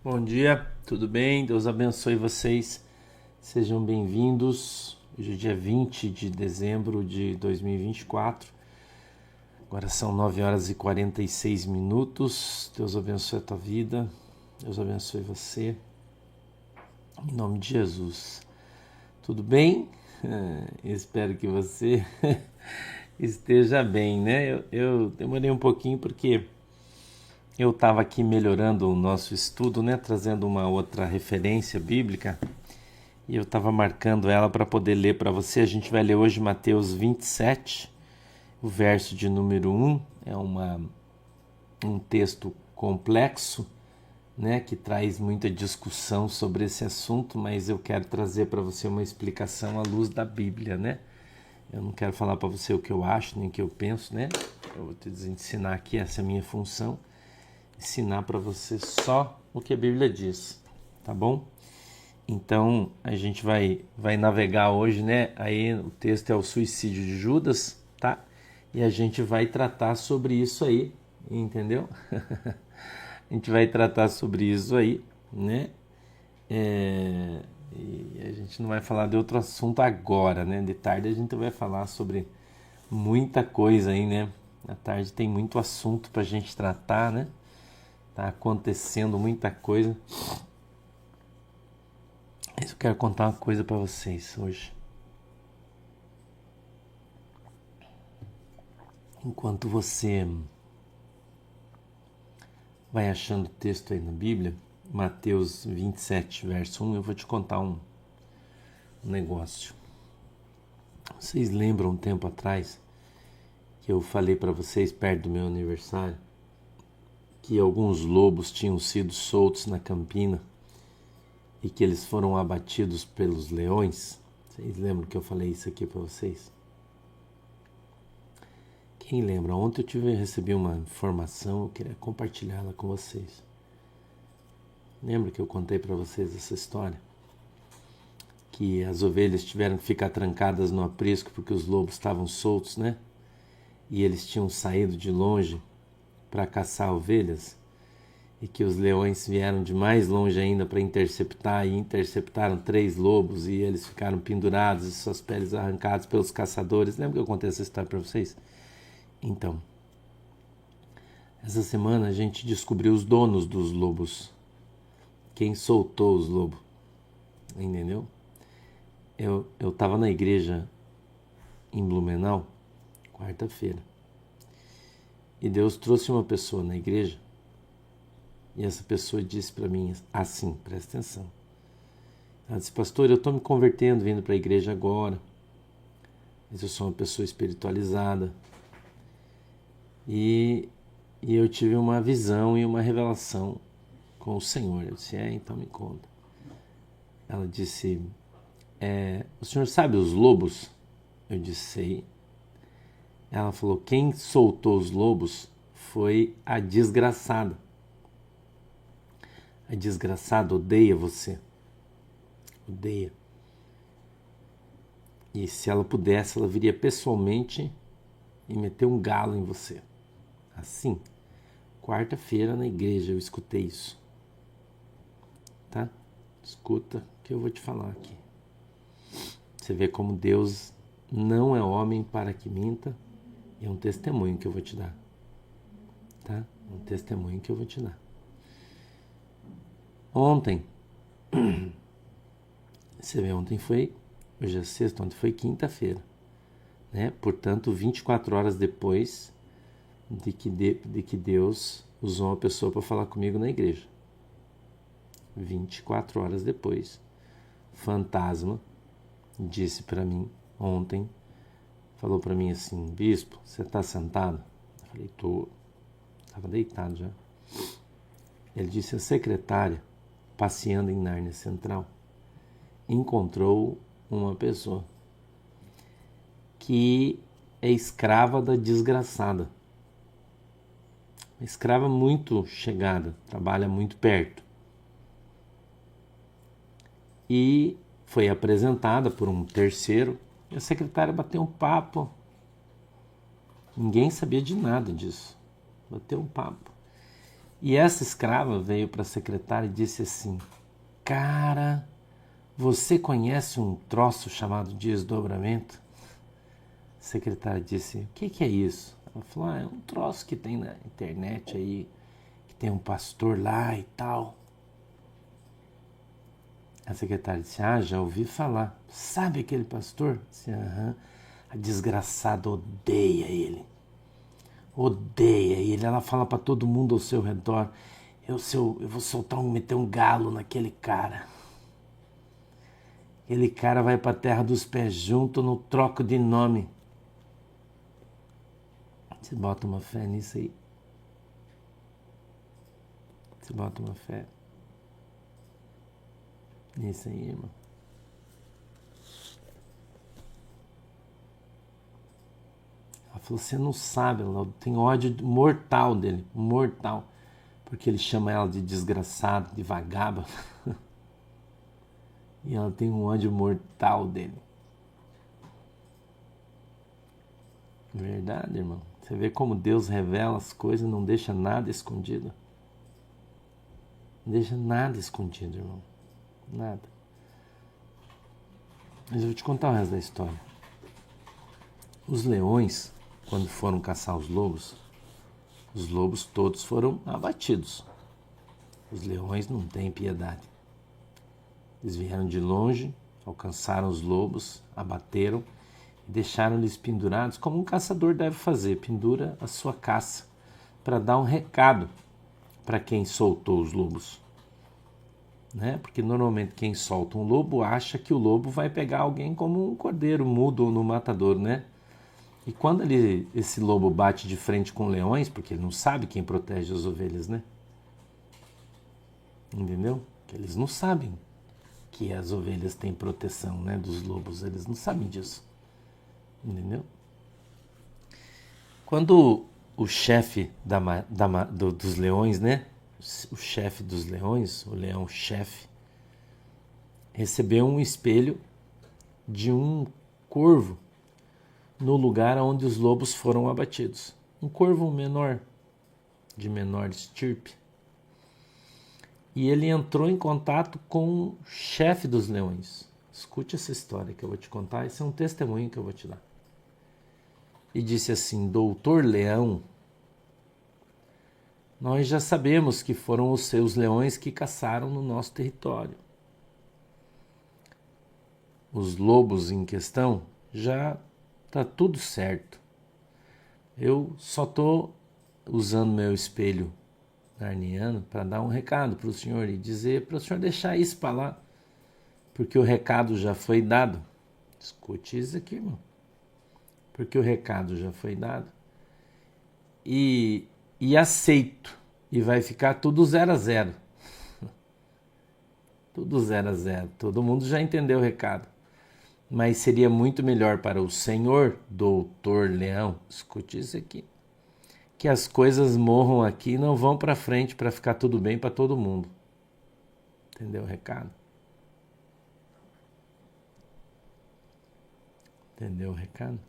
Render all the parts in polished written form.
Bom dia, tudo bem? Deus abençoe vocês. Sejam bem-vindos. Hoje é dia 20 de dezembro de 2024. Agora são 9 horas e 46 minutos. Deus abençoe a tua vida. Deus abençoe você. Em nome de Jesus. Tudo bem? Espero que você esteja bem, né? Eu demorei um pouquinho porque eu estava aqui melhorando o nosso estudo, né? Trazendo uma outra referência bíblica. E eu estava marcando ela para poder ler para você. A gente vai ler hoje Mateus 27, o verso de número 1. É um texto complexo, né, que traz muita discussão sobre esse assunto, mas eu quero trazer para você uma explicação à luz da Bíblia, né? Eu não quero falar para você o que eu acho, nem o que eu penso, né? Eu vou te ensinar aqui, essa é a minha função, ensinar para você só o que a Bíblia diz, tá bom? Então, a gente vai navegar hoje, né? Aí o texto é o suicídio de Judas, tá? E a gente vai tratar sobre isso aí, entendeu? A gente vai tratar sobre isso aí, né? E a gente não vai falar de outro assunto agora, né? De tarde a gente vai falar sobre muita coisa aí, né? À tarde tem muito assunto pra gente tratar, né? Tá acontecendo muita coisa. Mas eu quero contar uma coisa pra vocês hoje. Enquanto você vai achando o texto aí na Bíblia, Mateus 27, verso 1, eu vou te contar um negócio. Vocês lembram um tempo atrás que eu falei para vocês, perto do meu aniversário, que alguns lobos tinham sido soltos na campina e que eles foram abatidos pelos leões? Vocês lembram que eu falei isso aqui para vocês? Quem lembra? Ontem eu recebi uma informação, eu queria compartilhá-la com vocês. Lembra que eu contei para vocês essa história? Que as ovelhas tiveram que ficar trancadas no aprisco porque os lobos estavam soltos, né? E eles tinham saído de longe para caçar ovelhas e que os leões vieram de mais longe ainda para interceptar e interceptaram 3 lobos e eles ficaram pendurados e suas peles arrancadas pelos caçadores. Lembra que eu contei essa história para vocês? Então, essa semana a gente descobriu os donos dos lobos. Quem soltou os lobos, entendeu? Eu estava na igreja em Blumenau, quarta-feira, e Deus trouxe uma pessoa na igreja, e essa pessoa disse para mim assim, presta atenção. Ela disse: pastor, eu estou me convertendo, vindo para a igreja agora, mas eu sou uma pessoa espiritualizada, e eu tive uma visão e uma revelação com o Senhor. Eu disse: então me conta. Ela disse: o senhor sabe os lobos? Eu disse: sei. Ela falou: quem soltou os lobos foi a desgraçada. A desgraçada odeia você. Odeia. E se ela pudesse, ela viria pessoalmente e meter um galo em você. Assim. Quarta-feira na igreja eu escutei isso. Tá? Escuta que eu vou te falar aqui. Você vê como Deus não é homem para que minta. E é um testemunho que eu vou te dar. Tá? Um testemunho que eu vou te dar. Ontem, você vê, hoje é sexta, ontem foi quinta-feira, né? Portanto, 24 horas depois de que Deus usou uma pessoa para falar comigo na igreja. 24 horas depois, fantasma disse para mim ontem, falou para mim assim: bispo, você está sentado? Eu falei: tô. Estava deitado já. Ele disse: a secretária, passeando em Nárnia Central, encontrou uma pessoa que é escrava da desgraçada. Uma escrava muito chegada, trabalha muito perto. E foi apresentada por um terceiro, e a secretária bateu um papo. Ninguém sabia de nada disso. Bateu um papo. E essa escrava veio para a secretária e disse assim: cara, você conhece um troço chamado desdobramento? A secretária disse: o que é isso? Ela falou: é um troço que tem na internet aí, que tem um pastor lá e tal. A secretária disse: já ouvi falar. Sabe aquele pastor? Disse: aham. A desgraçada odeia ele. Odeia ele. Ela fala para todo mundo ao seu redor: eu vou meter um galo naquele cara. Aquele cara vai para a terra dos pés junto no troco de nome. Você bota uma fé nisso aí? Você bota uma fé nisso aí, irmão? Ela falou: você não sabe, ela tem ódio mortal dele, mortal. Porque ele chama ela de desgraçado, de vagaba. E ela tem um ódio mortal dele. Verdade, irmão. Você vê como Deus revela as coisas e não deixa nada escondido. Não deixa nada escondido, irmão. Nada. Mas eu vou te contar o resto da história. Os leões, quando foram caçar os lobos todos foram abatidos. Os leões não têm piedade. Eles vieram de longe, alcançaram os lobos, abateram e deixaram-lhes pendurados, como um caçador deve fazer, pendura a sua caça, para dar um recado para quem soltou os lobos. Né? Porque normalmente quem solta um lobo acha que o lobo vai pegar alguém como um cordeiro mudo no matador, né? E quando esse lobo bate de frente com leões, porque ele não sabe quem protege as ovelhas, né? Entendeu? Que eles não sabem que as ovelhas têm proteção, né, dos lobos. Eles não sabem disso. Entendeu? Quando o chefe dos leões, né? O chefe dos leões, o leão-chefe, recebeu um espelho de um corvo no lugar onde os lobos foram abatidos. Um corvo menor, de menor estirpe. E ele entrou em contato com o chefe dos leões. Escute essa história que eu vou te contar, esse é um testemunho que eu vou te dar. E disse assim: Doutor Leão, nós já sabemos que foram os seus leões que caçaram no nosso território. Os lobos em questão, já está tudo certo. Eu só estou usando meu espelho narniano para dar um recado para o senhor e dizer para o senhor deixar isso para lá, porque o recado já foi dado. Escute isso aqui, irmão. Porque o recado já foi dado. E aceito. E vai ficar tudo 0-0. Tudo 0-0. Todo mundo já entendeu o recado. Mas seria muito melhor para o senhor, doutor Leão, escute isso aqui, que as coisas morram aqui e não vão para frente para ficar tudo bem para todo mundo. Entendeu o recado? Entendeu o recado?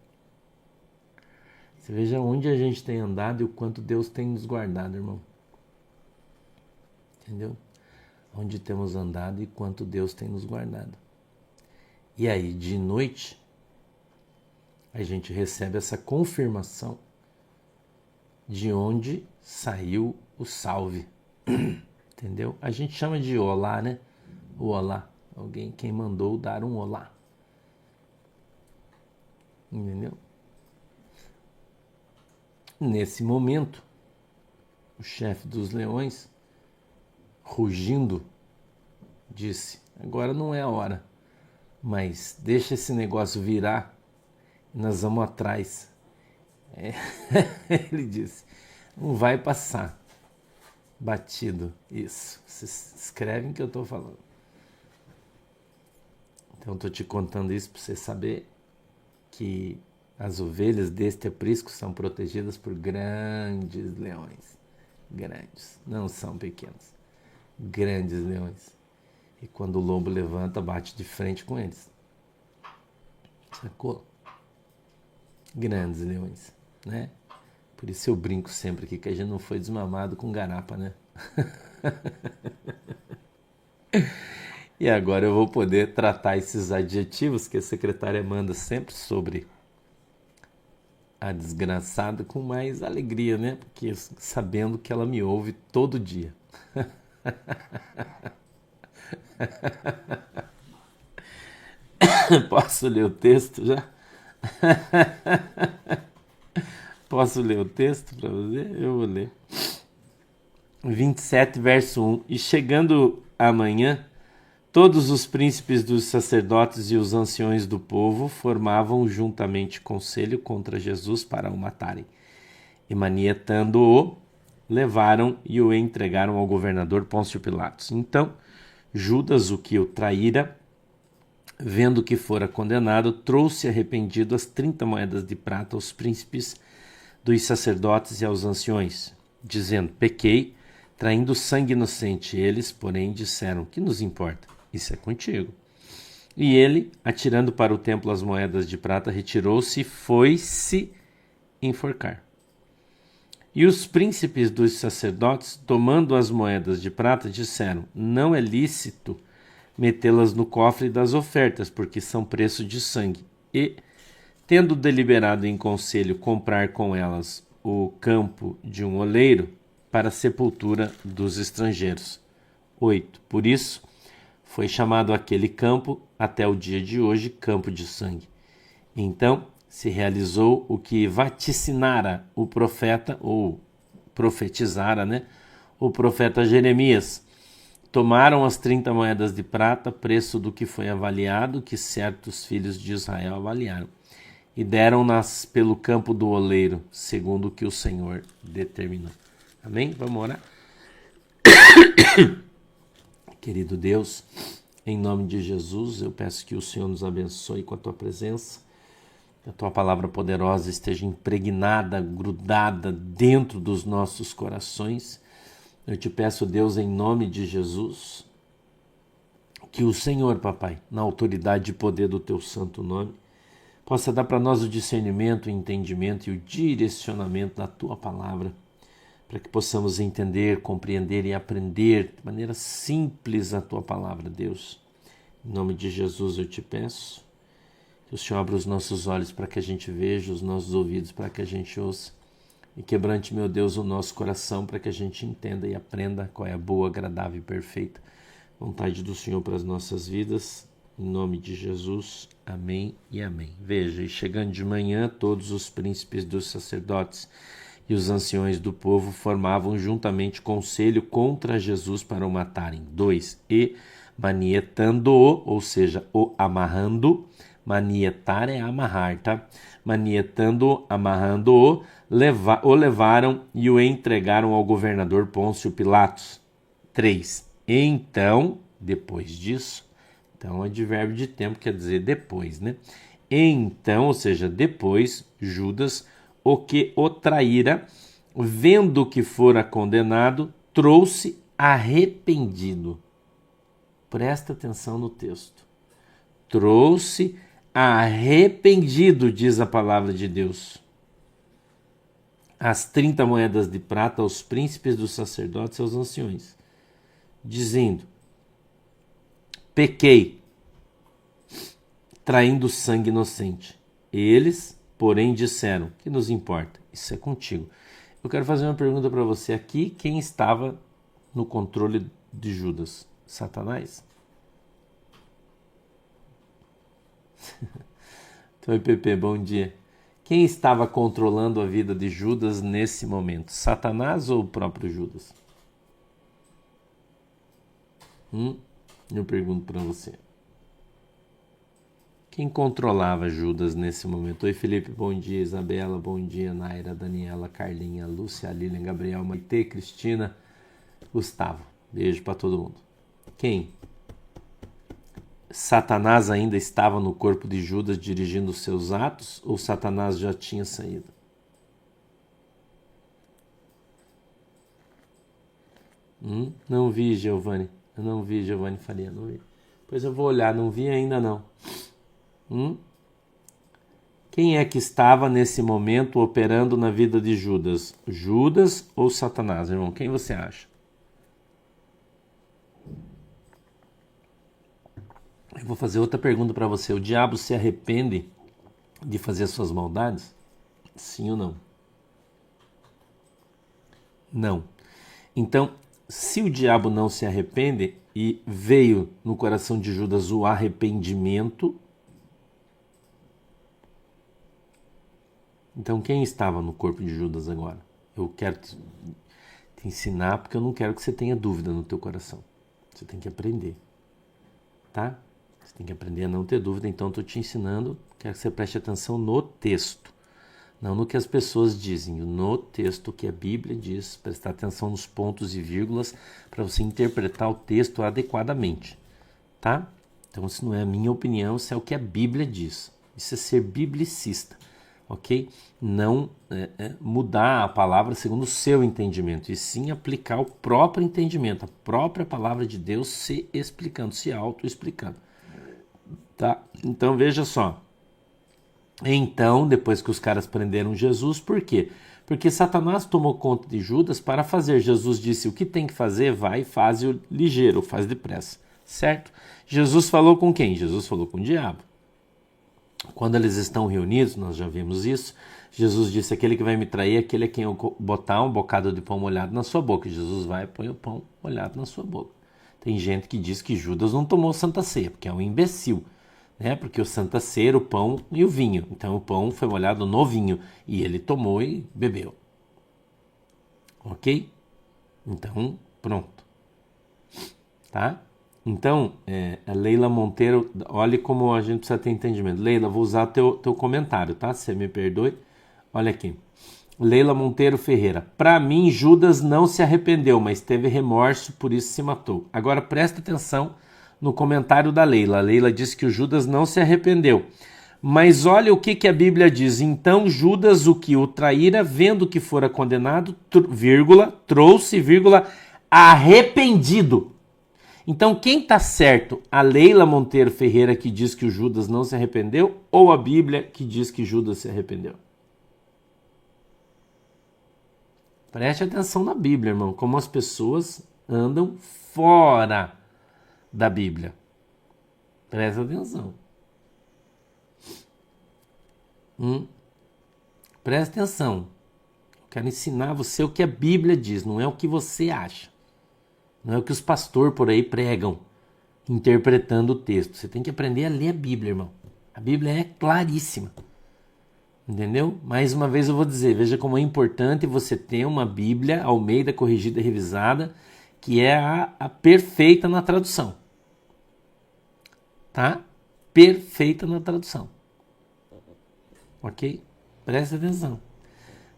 Você veja onde a gente tem andado e o quanto Deus tem nos guardado, irmão. Entendeu? Onde temos andado e quanto Deus tem nos guardado. E aí, de noite, a gente recebe essa confirmação de onde saiu o salve. Entendeu? A gente chama de olá, né? O olá. Alguém quem mandou dar um olá. Entendeu? Nesse momento, o chefe dos leões, rugindo, disse: agora não é a hora, mas deixa esse negócio virar e nós vamos atrás. Ele disse: não vai passar batido isso. Vocês escrevem o que eu estou falando. Então estou te contando isso para você saber que as ovelhas deste aprisco são protegidas por grandes leões. Grandes, não são pequenos. Grandes leões. E quando o lobo levanta, bate de frente com eles. Sacou? Grandes leões, né? Por isso eu brinco sempre aqui que a gente não foi desmamado com garapa, né? E agora eu vou poder tratar esses adjetivos que a secretária manda sempre sobre a desgraçada com mais alegria, né? Porque sabendo que ela me ouve todo dia. Posso ler o texto já? Posso ler o texto para você? Eu vou ler. 27, verso 1. E chegando amanhã, todos os príncipes dos sacerdotes e os anciões do povo formavam juntamente conselho contra Jesus para o matarem. E manietando-o, levaram e o entregaram ao governador Pôncio Pilatos. Então, Judas, o que o traíra, vendo que fora condenado, trouxe arrependido as 30 moedas de prata aos príncipes dos sacerdotes e aos anciões, dizendo: pequei, traindo sangue inocente. Eles, porém, disseram: que nos importa? Isso é contigo. E ele, atirando para o templo as moedas de prata, retirou-se e foi-se enforcar. E os príncipes dos sacerdotes, tomando as moedas de prata, disseram: não é lícito metê-las no cofre das ofertas, porque são preço de sangue. E, tendo deliberado em conselho comprar com elas o campo de um oleiro para a sepultura dos estrangeiros. 8. Por isso, foi chamado aquele campo, até o dia de hoje, campo de sangue. Então, se realizou o que vaticinara o profeta, ou profetizara, o profeta Jeremias. Tomaram as 30 moedas de prata, preço do que foi avaliado, que certos filhos de Israel avaliaram, e deram-nas pelo campo do oleiro, segundo o que o Senhor determinou. Amém? Vamos orar? Querido Deus, em nome de Jesus, eu peço que o Senhor nos abençoe com a tua presença, que a tua palavra poderosa esteja impregnada, grudada dentro dos nossos corações. Eu te peço, Deus, em nome de Jesus, que o Senhor, papai, na autoridade e poder do teu santo nome, possa dar para nós o discernimento, o entendimento e o direcionamento da tua palavra, para que possamos entender, compreender e aprender de maneira simples a tua palavra, Deus. Em nome de Jesus eu te peço que o Senhor abra os nossos olhos para que a gente veja, os nossos ouvidos para que a gente ouça, e quebrante, meu Deus, o nosso coração para que a gente entenda e aprenda qual é a boa, agradável e perfeita vontade do Senhor para as nossas vidas. Em nome de Jesus, amém e amém. Veja, e chegando de manhã, todos os príncipes dos sacerdotes e os anciões do povo formavam juntamente conselho contra Jesus para o matarem. 2. E manietando-o, ou seja, o amarrando, manietar é amarrar, tá? Manietando-o, amarrando-o, o levaram e o entregaram ao governador Pôncio Pilatos. 3. Então, depois disso, então advérbio de tempo quer dizer depois, né? Então, ou seja, depois, Judas, o que o traíra, vendo que fora condenado, trouxe arrependido. Presta atenção no texto. Trouxe arrependido, diz a palavra de Deus, as 30 moedas de prata aos príncipes dos sacerdotes e aos anciões, dizendo: pequei, traindo sangue inocente. Eles, porém, disseram: que nos importa? Isso é contigo. Eu quero fazer uma pergunta para você aqui. Quem estava no controle de Judas? Satanás? Oi, Pepe, bom dia. Quem estava controlando a vida de Judas nesse momento? Satanás ou o próprio Judas? Eu pergunto para você. Quem controlava Judas nesse momento? Oi, Felipe, bom dia. Isabela, bom dia. Naira, Daniela, Carlinha, Lúcia, Lilian, Gabriel, Maite, Cristina, Gustavo. Beijo para todo mundo. Quem? Satanás ainda estava no corpo de Judas dirigindo os seus atos, ou Satanás já tinha saído? Não vi, Giovanni. Eu não vi, Giovanni Faria, não vi. Pois eu vou olhar, não vi ainda não. Quem é que estava nesse momento operando na vida de Judas? Judas ou Satanás, irmão? Quem você acha? Eu vou fazer outra pergunta para você. O diabo se arrepende de fazer suas maldades? Sim ou não? Não. Então, se o diabo não se arrepende e veio no coração de Judas o arrependimento, então quem estava no corpo de Judas agora? Eu quero te ensinar porque eu não quero que você tenha dúvida no teu coração. Você tem que aprender, tá? Você tem que aprender a não ter dúvida, então estou te ensinando, quero que você preste atenção no texto. Não no que as pessoas dizem, no texto que a Bíblia diz, prestar atenção nos pontos e vírgulas para você interpretar o texto adequadamente, tá? Então isso não é a minha opinião, isso é o que a Bíblia diz. Isso é ser biblicista, ok? Não mudar a palavra segundo o seu entendimento, e sim aplicar o próprio entendimento, a própria palavra de Deus se explicando, se auto-explicando, tá? Então veja só. Então, depois que os caras prenderam Jesus, por quê? Porque Satanás tomou conta de Judas para fazer. Jesus disse, o que tem que fazer, vai e faz o ligeiro, faz depressa, certo? Jesus falou com quem? Jesus falou com o diabo. Quando eles estão reunidos, nós já vimos isso, Jesus disse, aquele que vai me trair, aquele é quem eu botar um bocado de pão molhado na sua boca. Jesus vai e põe o pão molhado na sua boca. Tem gente que diz que Judas não tomou Santa Ceia, porque é um imbecil. Porque o Santa Ceia, o pão e o vinho. Então o pão foi molhado no vinho e ele tomou e bebeu. Ok? Então, pronto. Tá? Então, a Leila Monteiro, olha como a gente precisa ter entendimento. Leila, vou usar teu comentário, tá? Você me perdoe. Olha aqui. Leila Monteiro Ferreira. Para mim, Judas não se arrependeu, mas teve remorso, por isso se matou. Agora presta atenção no comentário da Leila. A Leila diz que o Judas não se arrependeu. Mas olha o que a Bíblia diz. Então Judas, o que o traíra, vendo que fora condenado, trouxe, arrependido. Então quem está certo? A Leila Monteiro Ferreira que diz que o Judas não se arrependeu ou a Bíblia que diz que Judas se arrependeu? Preste atenção na Bíblia, irmão. Como as pessoas andam fora da Bíblia. Presta atenção. Presta atenção. Eu quero ensinar você o que a Bíblia diz, não é o que você acha. Não é o que os pastores por aí pregam, interpretando o texto. Você tem que aprender a ler a Bíblia, irmão. A Bíblia é claríssima. Entendeu? Mais uma vez eu vou dizer, veja como é importante você ter uma Bíblia Almeida Corrigida e Revisada, que é a perfeita na tradução. Tá? Perfeita na tradução. Ok? Presta atenção.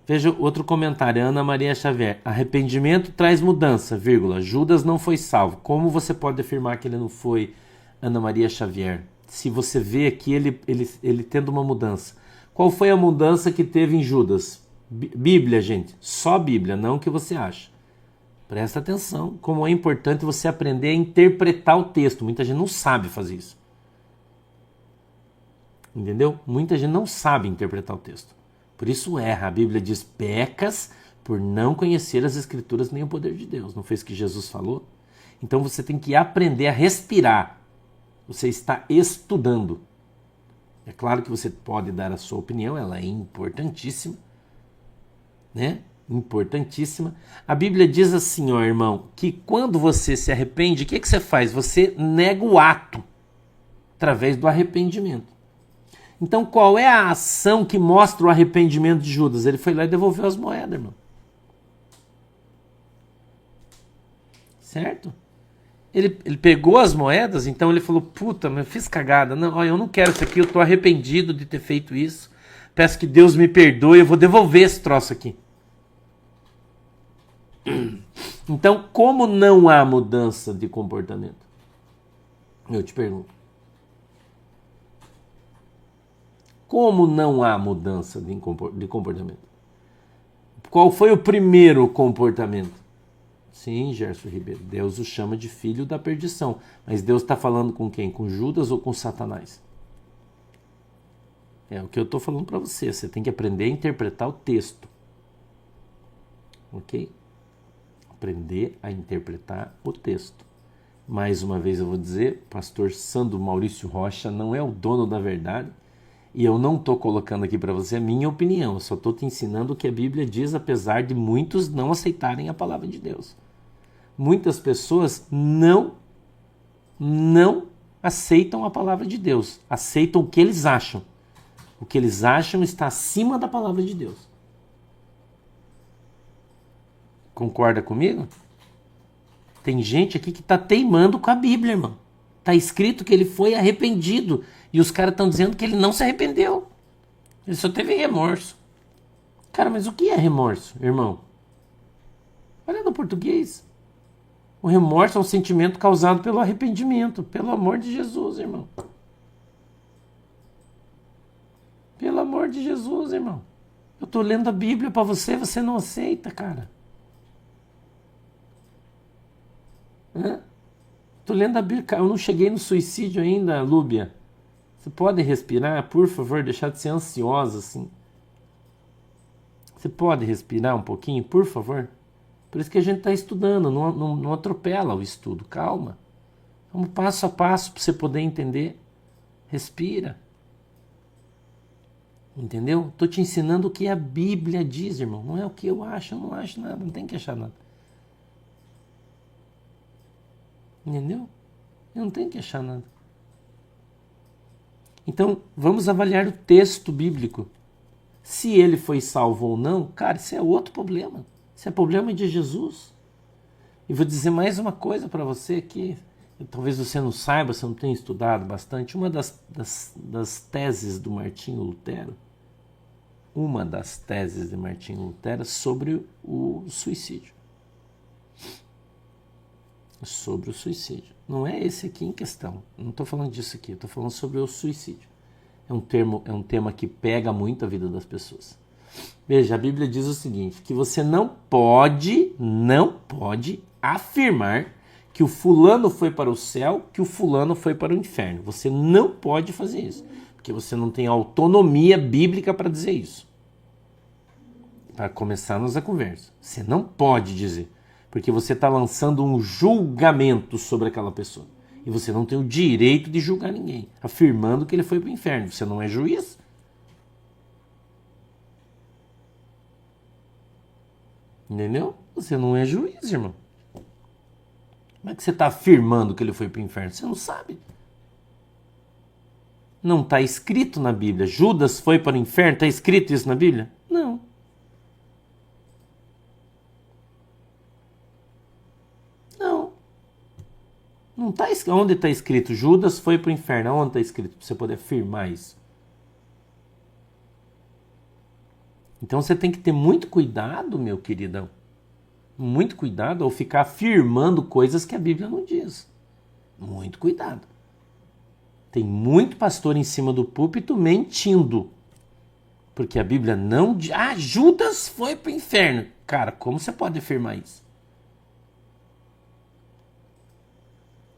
Veja outro comentário, Ana Maria Xavier. Arrependimento traz mudança, vírgula. Judas não foi salvo. Como você pode afirmar que ele não foi, Ana Maria Xavier? Se você vê aqui ele tendo uma mudança. Qual foi a mudança que teve em Judas? Bíblia, gente. Só Bíblia, não o que você acha. Presta atenção, como é importante você aprender a interpretar o texto. Muita gente não sabe fazer isso. Entendeu? Muita gente não sabe interpretar o texto. Por isso erra. A Bíblia diz, pecas por não conhecer as Escrituras nem o poder de Deus. Não foi isso que Jesus falou? Então você tem que aprender a respirar. Você está estudando. É claro que você pode dar a sua opinião, ela é importantíssima. Né? Importantíssima. A Bíblia diz assim, ó, irmão, que quando você se arrepende, o que você faz? Você nega o ato através do arrependimento. Então, qual é a ação que mostra o arrependimento de Judas? Ele foi lá e devolveu as moedas, irmão. Certo? Ele pegou as moedas, então ele falou, puta, mas eu fiz cagada. Não, eu não quero isso aqui, eu estou arrependido de ter feito isso. Peço que Deus me perdoe, eu vou devolver esse troço aqui. Então, como não há mudança de comportamento? Eu te pergunto. Como não há mudança de comportamento? Qual foi o primeiro comportamento? Sim, Gerson Ribeiro, Deus o chama de filho da perdição. Mas Deus está falando com quem? Com Judas ou com Satanás? É o que eu estou falando para você. Você tem que aprender a interpretar o texto. Ok? Aprender a interpretar o texto. Mais uma vez eu vou dizer, pastor Sandro Maurício Rocha não é o dono da verdade e eu não estou colocando aqui para você a minha opinião, eu só estou te ensinando o que a Bíblia diz, apesar de muitos não aceitarem a palavra de Deus. Muitas pessoas não aceitam a palavra de Deus, aceitam o que eles acham. O que eles acham está acima da palavra de Deus. Concorda comigo? Tem gente aqui que está teimando com a Bíblia, irmão. Está escrito que ele foi arrependido. E os caras estão dizendo que ele não se arrependeu. Ele só teve remorso. Cara, mas o que é remorso, irmão? Olha no português. O remorso é um sentimento causado pelo arrependimento. Pelo amor de Jesus, irmão. Pelo amor de Jesus, irmão. Eu estou lendo a Bíblia para você, você não aceita, cara. Tô lendo a Bíblia. Eu não cheguei no suicídio ainda, Lúbia. Você pode respirar, por favor, deixar de ser ansiosa assim. Você pode respirar um pouquinho, por favor? Por isso que a gente está estudando, não atropela o estudo. Calma. Vamos passo a passo para você poder entender. Respira. Entendeu? Tô te ensinando o que a Bíblia diz, irmão. Não é o que eu acho, eu não acho nada, não tem que achar nada. Entendeu? Eu não tenho que achar nada. Então, vamos avaliar o texto bíblico. Se ele foi salvo ou não, cara, isso é outro problema. Isso é problema de Jesus. E vou dizer mais uma coisa para você que talvez você não saiba, você não tenha estudado bastante. Uma das teses do Martinho Lutero, sobre o suicídio. Sobre o suicídio. Não é esse aqui em questão. Não estou falando disso aqui. Estou falando sobre o suicídio. É um tema que pega muito a vida das pessoas. Veja, a Bíblia diz o seguinte, que você não pode afirmar que o fulano foi para o céu, que o fulano foi para o inferno. Você não pode fazer isso. Porque você não tem autonomia bíblica para dizer isso. Para começarmos a conversa. Você não pode dizer. Porque você está lançando um julgamento sobre aquela pessoa. E você não tem o direito de julgar ninguém, afirmando que ele foi para o inferno. Você não é juiz? Entendeu? Você não é juiz, irmão. Como é que você está afirmando que ele foi para o inferno? Você não sabe. Não está escrito na Bíblia. Judas foi para o inferno? Está escrito isso na Bíblia? Não. Não tá, onde está escrito Judas foi para o inferno? Onde está escrito para você poder afirmar isso? Então você tem que ter muito cuidado, meu queridão. Muito cuidado ao ficar afirmando coisas que a Bíblia não diz. Muito cuidado. Tem muito pastor em cima do púlpito mentindo. Porque a Bíblia não diz. Ah, Judas foi para o inferno. Cara, como você pode afirmar isso?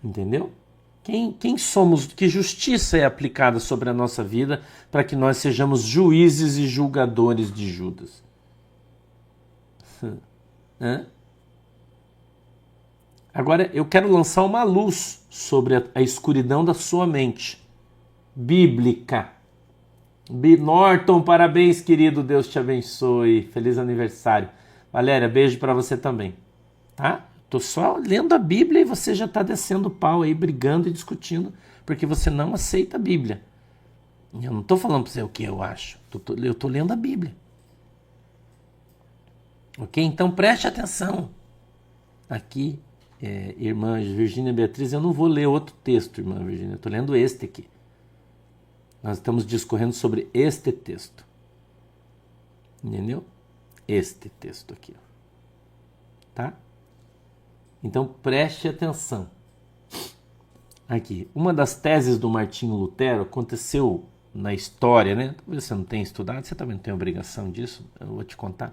Entendeu? Quem somos? Que justiça é aplicada sobre a nossa vida para que nós sejamos juízes e julgadores de Judas? Agora eu quero lançar uma luz sobre a escuridão da sua mente bíblica. Norton, parabéns, querido, Deus te abençoe, feliz aniversário. Valéria, beijo para você também, tá? Tô só lendo a Bíblia e você já está descendo o pau aí, brigando e discutindo, porque você não aceita a Bíblia. Eu não estou falando para você o que eu acho, eu estou lendo a Bíblia. Ok? Então preste atenção. Aqui, irmã Virgínia Beatriz, eu não vou ler outro texto, irmã Virgínia, eu estou lendo este aqui. Nós estamos discorrendo sobre este texto. Entendeu? Este texto aqui. Tá? Então preste atenção. Aqui, uma das teses do Martinho Lutero aconteceu na história, né? Talvez você não tenha estudado, você também não tem obrigação disso, eu vou te contar.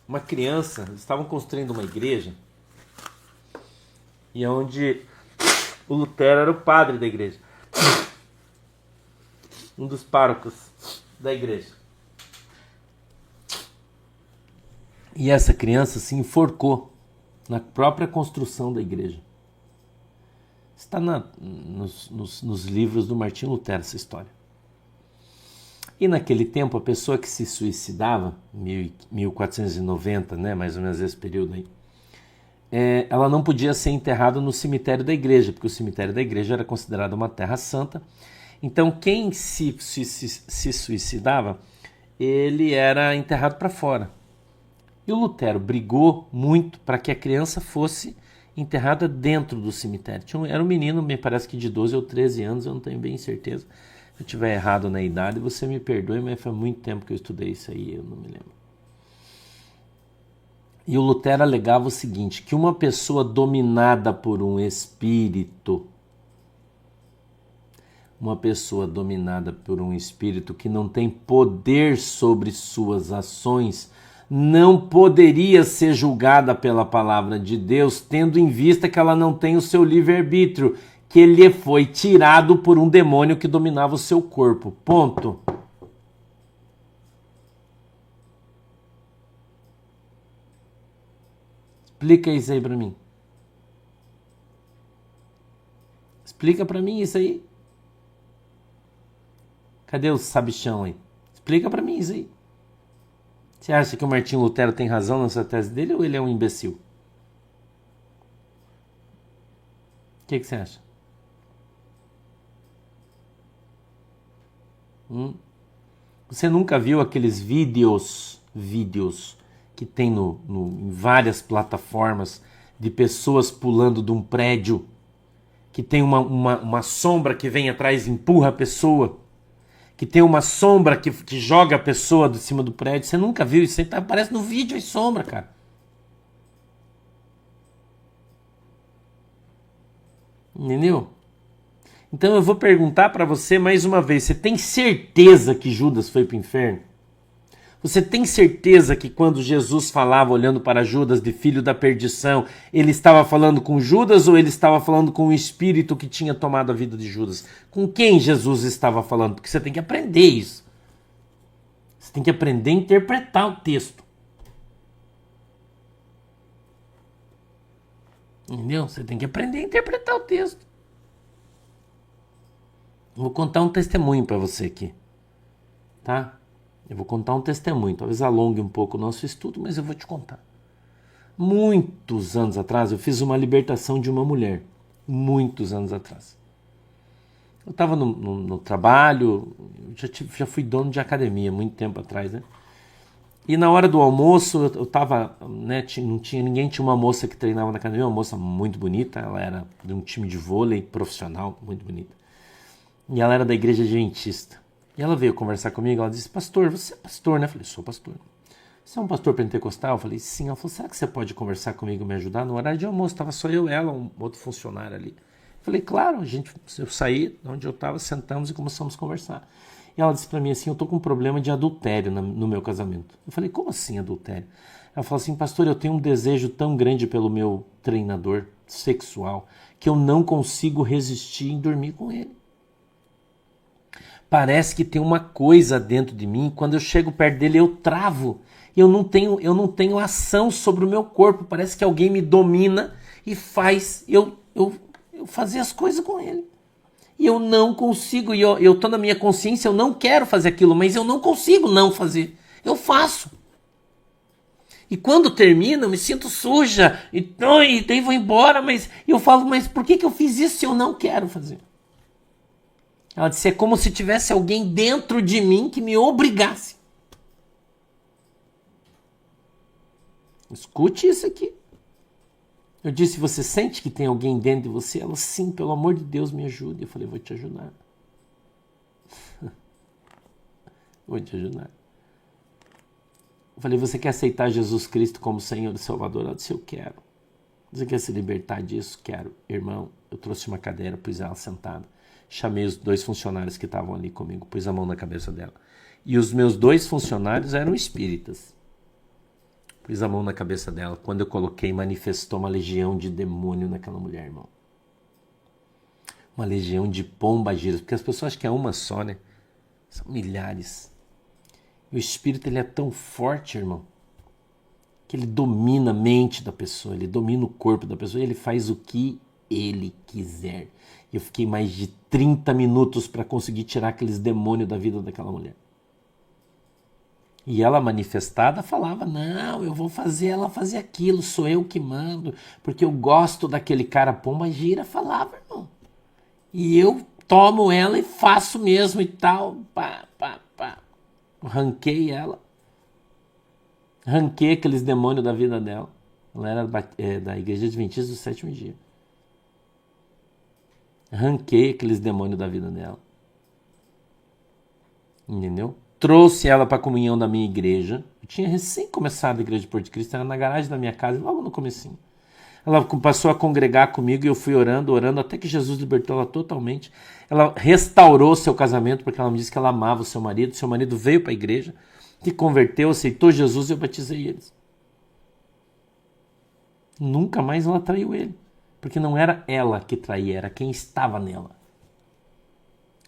uma criança, eles estavam construindo uma igreja, e onde o Lutero era o padre da igreja, um dos párocos da igreja. E essa criança se enforcou na própria construção da igreja. Está nos livros do Martinho Lutero essa história. E naquele tempo a pessoa que se suicidava, 1490, né, mais ou menos esse período aí, ela não podia ser enterrada no cemitério da igreja, porque o cemitério da igreja era considerado uma terra santa. Então quem se suicidava, ele era enterrado para fora. E o Lutero brigou muito para que a criança fosse enterrada dentro do cemitério. Era um menino, me parece que de 12 ou 13 anos, eu não tenho bem certeza. Se eu estiver errado na idade, você me perdoe, mas faz muito tempo que eu estudei isso aí, eu não me lembro. E o Lutero alegava o seguinte, que uma pessoa dominada por um espírito, que não tem poder sobre suas ações, não poderia ser julgada pela palavra de Deus, tendo em vista que ela não tem o seu livre-arbítrio, que lhe foi tirado por um demônio que dominava o seu corpo. Ponto. Explica isso aí pra mim. Explica pra mim isso aí. Cadê o sabichão aí? Explica pra mim isso aí. Você acha que o Martinho Lutero tem razão nessa tese dele ou ele é um imbecil? O que você acha? Você nunca viu aqueles vídeos que tem em várias plataformas de pessoas pulando de um prédio, que tem uma sombra que vem atrás e empurra a pessoa, que tem uma sombra que joga a pessoa de cima do prédio? Você nunca viu isso? Aparece no vídeo as sombra, cara. Entendeu? Então eu vou perguntar para você mais uma vez, você tem certeza que Judas foi para o inferno? Você tem certeza que quando Jesus falava olhando para Judas de filho da perdição, ele estava falando com Judas ou ele estava falando com o espírito que tinha tomado a vida de Judas? Com quem Jesus estava falando? Porque você tem que aprender isso. Você tem que aprender a interpretar o texto. Entendeu? Você tem que aprender a interpretar o texto. Vou contar um testemunho para você aqui, tá? Eu vou contar um testemunho, talvez alongue um pouco o nosso estudo, mas eu vou te contar. Muitos anos atrás, eu fiz uma libertação de uma mulher. Muitos anos atrás. Eu estava no trabalho, já fui dono de academia, muito tempo atrás, né? E na hora do almoço, eu estava, né, ninguém tinha uma moça que treinava na academia, uma moça muito bonita, ela era de um time de vôlei profissional, muito bonita. E ela era da igreja adventista. E ela veio conversar comigo, ela disse, pastor, você é pastor, né? Eu falei, sou pastor. Você é um pastor pentecostal? Eu falei, sim. Ela falou, será que você pode conversar comigo e me ajudar? No horário de almoço, estava só eu e ela, um outro funcionário ali. Eu falei, claro, eu saí de onde eu estava, sentamos e começamos a conversar. E ela disse para mim assim, eu tô com um problema de adultério no meu casamento. Eu falei, como assim adultério? Ela falou assim, pastor, eu tenho um desejo tão grande pelo meu treinador sexual que eu não consigo resistir em dormir com ele. Parece que tem uma coisa dentro de mim, quando eu chego perto dele eu travo. Eu não tenho ação sobre o meu corpo, parece que alguém me domina e faz eu fazer as coisas com ele. E eu não consigo, e eu tô na minha consciência, eu não quero fazer aquilo, mas eu não consigo não fazer. Eu faço. E quando termina, eu me sinto suja, e daí vou embora, mas eu falo, mas por que eu fiz isso se eu não quero fazer? Ela disse, é como se tivesse alguém dentro de mim que me obrigasse. Escute isso aqui. Eu disse, você sente que tem alguém dentro de você? Ela, sim, pelo amor de Deus, me ajude. Eu falei, vou te ajudar. Vou te ajudar. Eu falei, você quer aceitar Jesus Cristo como Senhor e Salvador? Ela disse, eu quero. Você quer se libertar disso? Quero. Irmão, eu trouxe uma cadeira, pus ela sentada. Chamei os 2 funcionários que estavam ali comigo, pus a mão na cabeça dela. E os meus 2 funcionários eram espíritas. Pus a mão na cabeça dela. Quando eu coloquei, manifestou uma legião de demônio naquela mulher, irmão. Uma legião de pombagiras. Porque as pessoas acham que é uma só, né? São milhares. E o espírito, ele é tão forte, irmão, que ele domina a mente da pessoa, ele domina o corpo da pessoa e ele faz o que ele quiser. Eu fiquei mais de 30 minutos para conseguir tirar aqueles demônios da vida daquela mulher. E ela manifestada falava, não, eu vou fazer ela fazer aquilo, sou eu que mando, porque eu gosto daquele cara pomba gira, falava, irmão. E eu tomo ela e faço mesmo e tal, pá, pá, pá. Ranquei ela. Ranquei aqueles demônios da vida dela. Ela era da Igreja Adventista do Sétimo Dia. Ranquei aqueles demônios da vida dela. Entendeu? Trouxe ela para a comunhão da minha igreja. Eu tinha recém começado a Igreja de Porto de Cristo, era na garagem da minha casa, logo no comecinho. Ela passou a congregar comigo e eu fui orando, até que Jesus libertou ela totalmente. Ela restaurou seu casamento, porque ela me disse que ela amava o seu marido. Seu marido veio para a igreja, se converteu, aceitou Jesus e eu batizei eles. Nunca mais ela traiu ele, porque não era ela que traía, era quem estava nela.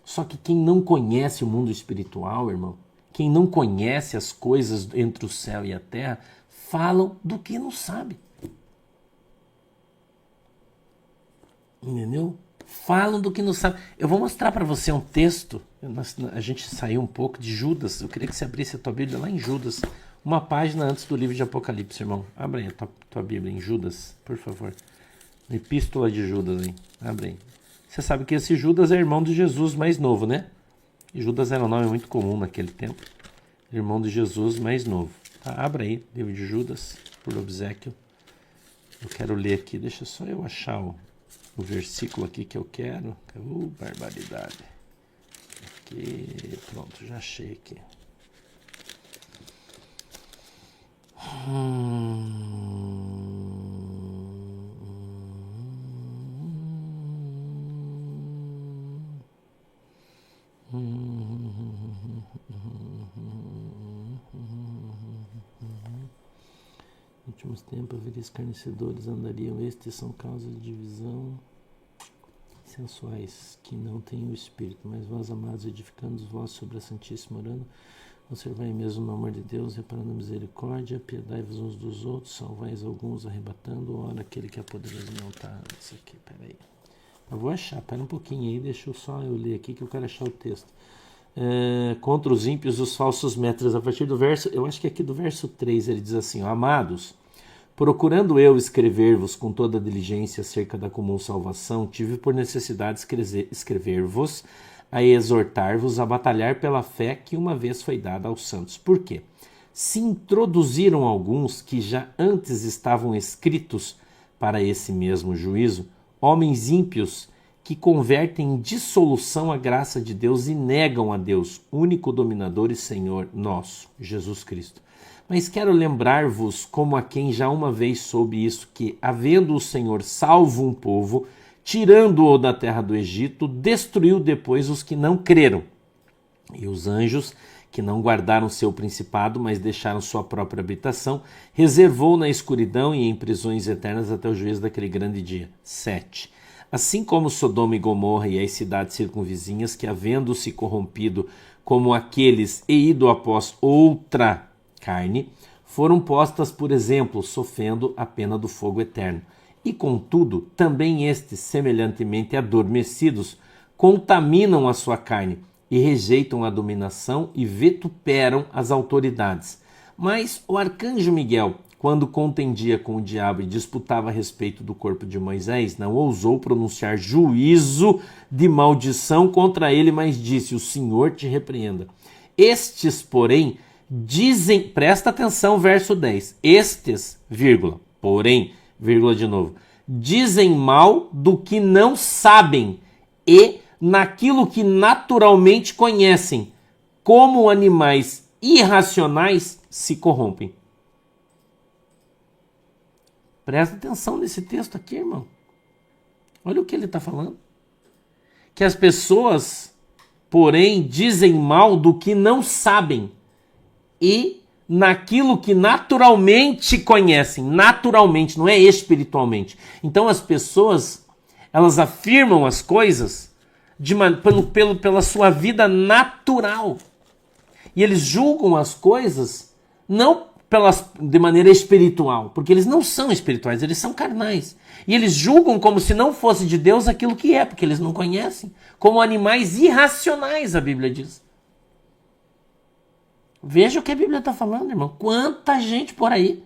Só que quem não conhece o mundo espiritual, irmão, quem não conhece as coisas entre o céu e a terra, falam do que não sabe. Entendeu? Falam do que não sabe. Eu vou mostrar para você um texto. A gente saiu um pouco de Judas. Eu queria que você abrisse a tua Bíblia lá em Judas. Uma página antes do livro de Apocalipse, irmão. Abre aí a tua Bíblia em Judas, por favor. Epístola de Judas, hein? Abre aí. Você sabe que esse Judas é irmão de Jesus mais novo, né? E Judas era um nome muito comum naquele tempo. Irmão de Jesus mais novo. Tá, abre aí, livro de Judas, por obséquio. Eu quero ler aqui. Deixa só eu achar o versículo aqui que eu quero. Barbaridade. Aqui, pronto, já achei aqui. Nos últimos tempos haveria escarnecedores, andariam, estes são causas de divisão, sensuais, que não têm o Espírito, mas vós, amados, edificando-vos sobre a Santíssima, orando, conservai mesmo no amor de Deus, reparando a misericórdia, piedai-vos uns dos outros, salvais alguns, arrebatando, ora aquele que é poderoso não está. Isso aqui, peraí. Eu vou achar, pera um pouquinho aí, deixa eu só eu ler aqui que eu quero achar o texto. Contra os ímpios e os falsos mestres, a partir do verso, eu acho que aqui do verso 3 ele diz assim, ó, amados, procurando eu escrever-vos com toda a diligência acerca da comum salvação, tive por necessidade escrever-vos, a exortar-vos a batalhar pela fé que uma vez foi dada aos santos. Por quê? Se introduziram alguns que já antes estavam escritos para esse mesmo juízo, homens ímpios que convertem em dissolução a graça de Deus e negam a Deus, único dominador e Senhor nosso, Jesus Cristo. Mas quero lembrar-vos, como a quem já uma vez soube isso, que, havendo o Senhor salvo um povo, tirando-o da terra do Egito, destruiu depois os que não creram. E os anjos, que não guardaram seu principado, mas deixaram sua própria habitação, reservou na escuridão e em prisões eternas até o juízo daquele grande dia. 7. Assim como Sodoma e Gomorra e as cidades circunvizinhas, que havendo-se corrompido como aqueles e ido após outra carne, foram postas por exemplo, sofrendo a pena do fogo eterno. E contudo, também estes, semelhantemente adormecidos, contaminam a sua carne e rejeitam a dominação e vituperam as autoridades. Mas o arcanjo Miguel, quando contendia com o diabo e disputava a respeito do corpo de Moisés, não ousou pronunciar juízo de maldição contra ele, mas disse, o Senhor te repreenda. Estes, porém, dizem, presta atenção, verso 10, estes, vírgula, porém, vírgula de novo, dizem mal do que não sabem e naquilo que naturalmente conhecem, como animais irracionais se corrompem. Presta atenção nesse texto aqui, irmão. Olha o que ele está falando. Que as pessoas, porém, dizem mal do que não sabem e naquilo que naturalmente conhecem, naturalmente, não é espiritualmente. Então as pessoas, elas afirmam as coisas pela sua vida natural. E eles julgam as coisas não de maneira espiritual, porque eles não são espirituais, eles são carnais. E eles julgam como se não fosse de Deus aquilo que é, porque eles não conhecem. Como animais irracionais, a Bíblia diz. Veja o que a Bíblia está falando, irmão. Quanta gente por aí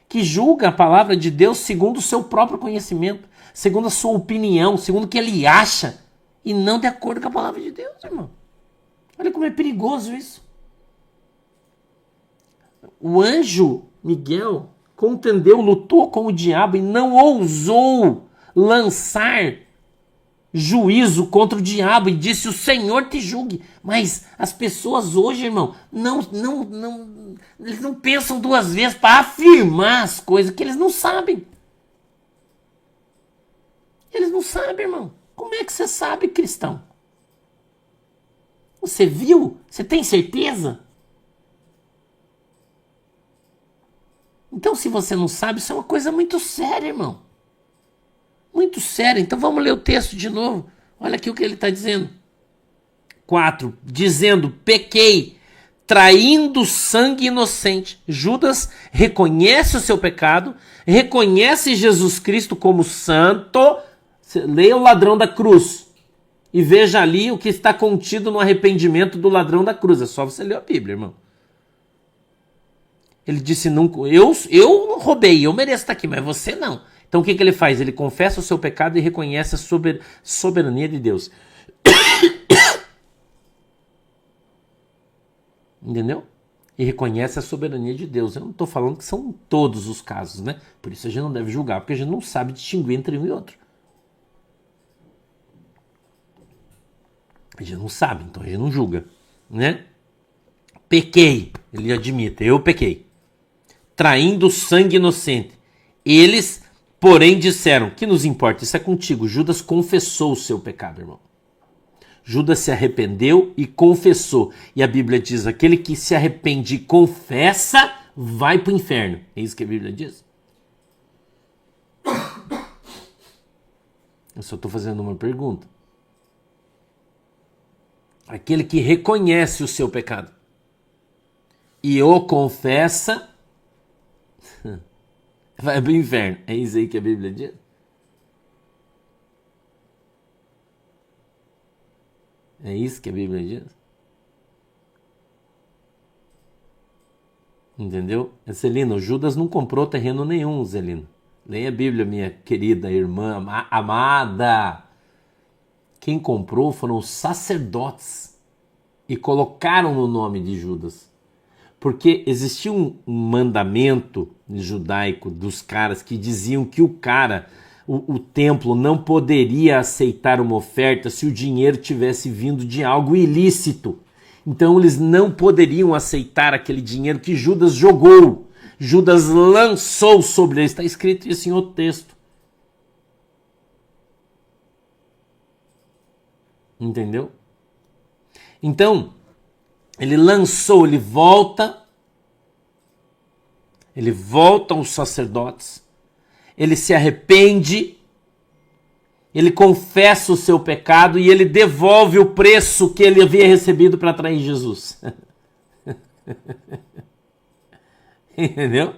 que julga a palavra de Deus segundo o seu próprio conhecimento, segundo a sua opinião, segundo o que ele acha, e não de acordo com a palavra de Deus, irmão. Olha como é perigoso isso. O anjo Miguel contendeu, lutou com o diabo e não ousou lançar juízo contra o diabo e disse: o Senhor te julgue. Mas as pessoas hoje, irmão, eles não pensam duas vezes para afirmar as coisas que eles não sabem. Eles não sabem, irmão. Como é que você sabe, cristão? Você viu? Você tem certeza? Então, se você não sabe, isso é uma coisa muito séria, irmão. Muito séria. Então, vamos ler o texto de novo. Olha aqui o que ele está dizendo. 4. Dizendo: pequei, traindo sangue inocente. Judas reconhece o seu pecado, reconhece Jesus Cristo como santo. Leia o ladrão da cruz e veja ali o que está contido no arrependimento do ladrão da cruz. É só você ler a Bíblia, irmão. Ele disse: não, eu roubei, eu mereço estar aqui, mas você não. Então o que ele faz? Ele confessa o seu pecado e reconhece a soberania de Deus. Entendeu? E reconhece a soberania de Deus. Eu não estou falando que são todos os casos, né? Por isso a gente não deve julgar, porque a gente não sabe distinguir entre um e outro. A gente não sabe, então a gente não julga, né? Pequei, ele admite, eu pequei, traindo sangue inocente. Eles, porém, disseram: que nos importa, isso é contigo. Judas confessou o seu pecado, irmão. Judas se arrependeu e confessou. E a Bíblia diz: aquele que se arrepende e confessa vai para o inferno. É isso que a Bíblia diz? Eu só estou fazendo uma pergunta. Aquele que reconhece o seu pecado e o confessa vai para o inferno. É isso aí que a Bíblia diz? É isso que a Bíblia diz? Entendeu? Zelino, Judas não comprou terreno nenhum, Zelino. Leia a Bíblia, minha querida irmã amada. Quem comprou foram os sacerdotes e colocaram no nome de Judas. Porque existia um mandamento judaico dos caras que diziam que o templo não poderia aceitar uma oferta se o dinheiro tivesse vindo de algo ilícito. Então eles não poderiam aceitar aquele dinheiro que Judas jogou. Judas lançou sobre eles. Está escrito isso em outro texto. Entendeu? Então, ele lançou, ele volta aos sacerdotes, ele se arrepende, ele confessa o seu pecado e ele devolve o preço que ele havia recebido para trair Jesus. Entendeu?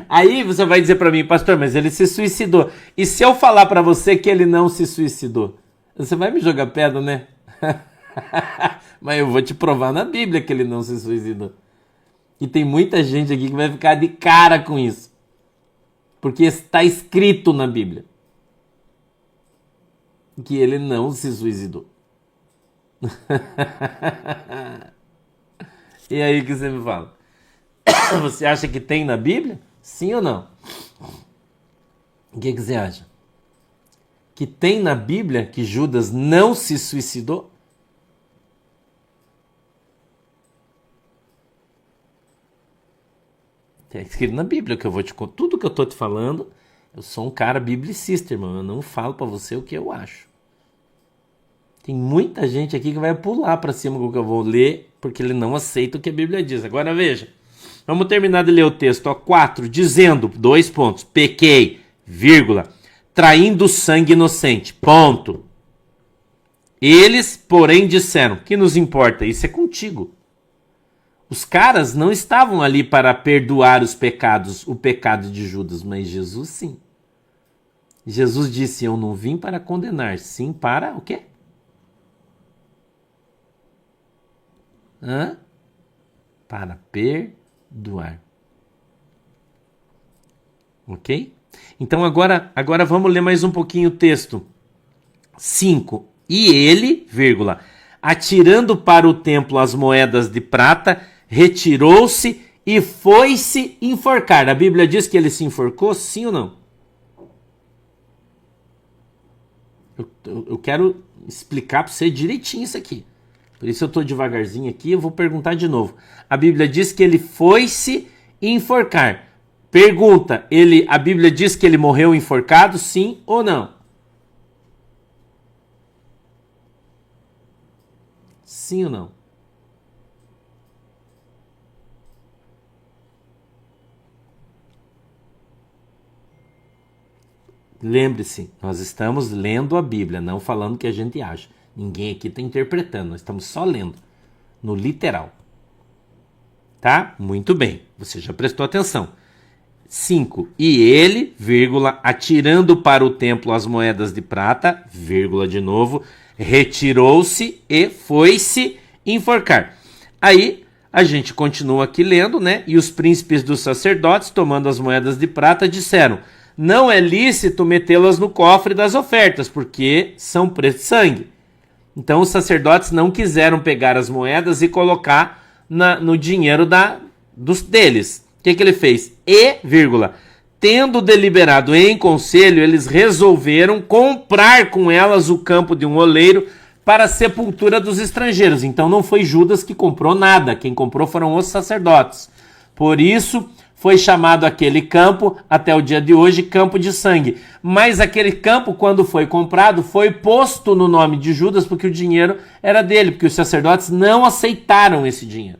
Aí você vai dizer para mim: pastor, mas ele se suicidou. E se eu falar para você que ele não se suicidou? Você vai me jogar pedra, né? Mas eu vou te provar na Bíblia que ele não se suicidou. E tem muita gente aqui que vai ficar de cara com isso. Porque está escrito na Bíblia que ele não se suicidou. E aí, o que você me fala? Você acha que tem na Bíblia? Sim ou não? O que você acha? Que tem na Bíblia que Judas não se suicidou? É escrito na Bíblia que eu vou te contar. Tudo que eu tô te falando, eu sou um cara biblicista, irmão. Eu não falo para você o que eu acho. Tem muita gente aqui que vai pular para cima com o que eu vou ler, porque ele não aceita o que a Bíblia diz. Agora veja, vamos terminar de ler o texto. 4, dizendo, 2 pontos, pequei, vírgula, traindo sangue inocente, ponto. Eles, porém, disseram, que nos importa? Isso é contigo. Os caras não estavam ali para perdoar os pecados, o pecado de Judas, mas Jesus sim. Jesus disse, eu não vim para condenar, sim para o quê? Para perdoar. Ok? Então agora vamos ler mais um pouquinho o texto. 5. E ele, vírgula, atirando para o templo as moedas de prata, retirou-se e foi-se enforcar. A Bíblia diz que ele se enforcou, sim ou não? Eu quero explicar para você direitinho isso aqui. Por isso eu estou devagarzinho aqui, eu vou perguntar de novo. A Bíblia diz que ele foi-se enforcar. Pergunta, a Bíblia diz que ele morreu enforcado, sim ou não? Sim ou não? Lembre-se, nós estamos lendo a Bíblia, não falando o que a gente acha. Ninguém aqui está interpretando, nós estamos só lendo, no literal. Tá? Muito bem, você já prestou atenção. 5. E ele, vírgula, atirando para o templo as moedas de prata, vírgula de novo, retirou-se e foi-se enforcar. Aí a gente continua aqui lendo, né? E os príncipes dos sacerdotes, tomando as moedas de prata, disseram: não é lícito metê-las no cofre das ofertas, porque são preço de sangue. Então os sacerdotes não quiseram pegar as moedas e colocar no dinheiro deles. O que ele fez? E, vírgula, tendo deliberado em conselho, eles resolveram comprar com elas o campo de um oleiro para a sepultura dos estrangeiros. Então não foi Judas que comprou nada, quem comprou foram os sacerdotes. Por isso foi chamado aquele campo, até o dia de hoje, campo de sangue. Mas aquele campo, quando foi comprado, foi posto no nome de Judas, porque o dinheiro era dele, porque os sacerdotes não aceitaram esse dinheiro.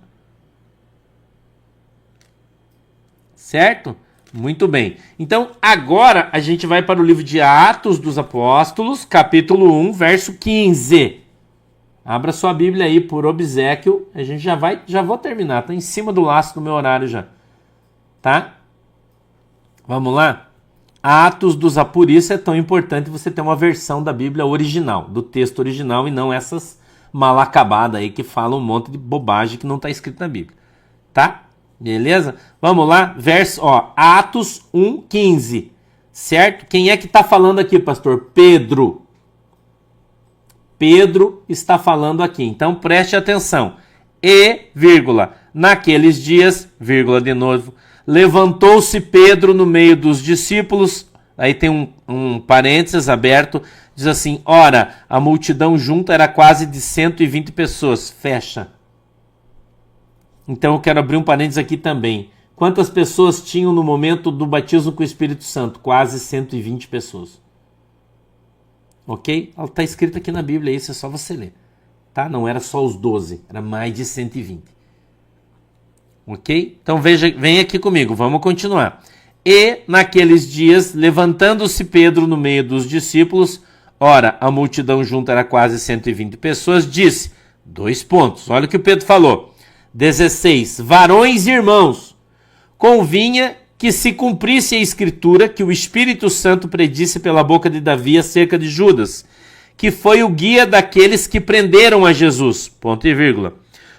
Certo? Muito bem. Então, agora a gente vai para o livro de Atos dos Apóstolos, capítulo 1, verso 15. Abra sua Bíblia aí por obséquio. A gente já vou terminar. Tá em cima do laço do meu horário já. Tá? Vamos lá? Atos dos Apóstolos. Por isso é tão importante você ter uma versão da Bíblia original, do texto original, e não essas mal acabadas aí que falam um monte de bobagem que não está escrito na Bíblia. Tá? Beleza? Vamos lá? Atos 1:15. Certo? Quem é que está falando aqui, pastor? Pedro. Pedro está falando aqui. Então preste atenção. E, vírgula, naqueles dias, vírgula de novo, levantou-se Pedro no meio dos discípulos. Aí tem um parênteses aberto. Diz assim: ora, a multidão junta era quase de 120 pessoas. Fecha. Então eu quero abrir um parênteses aqui também. Quantas pessoas tinham no momento do batismo com o Espírito Santo? Quase 120 pessoas. Ok? Ela está escrita aqui na Bíblia, isso é só você ler. Tá? Não era só os 12, era mais de 120. Ok? Então vem aqui comigo, vamos continuar. E naqueles dias, levantando-se Pedro no meio dos discípulos, ora, a multidão junta era quase 120 pessoas, disse, 2 pontos, olha o que o Pedro falou. 16. Varões e irmãos, convinha que se cumprisse a escritura que o Espírito Santo predisse pela boca de Davi acerca de Judas, que foi o guia daqueles que prenderam a Jesus, ponto e vírgula,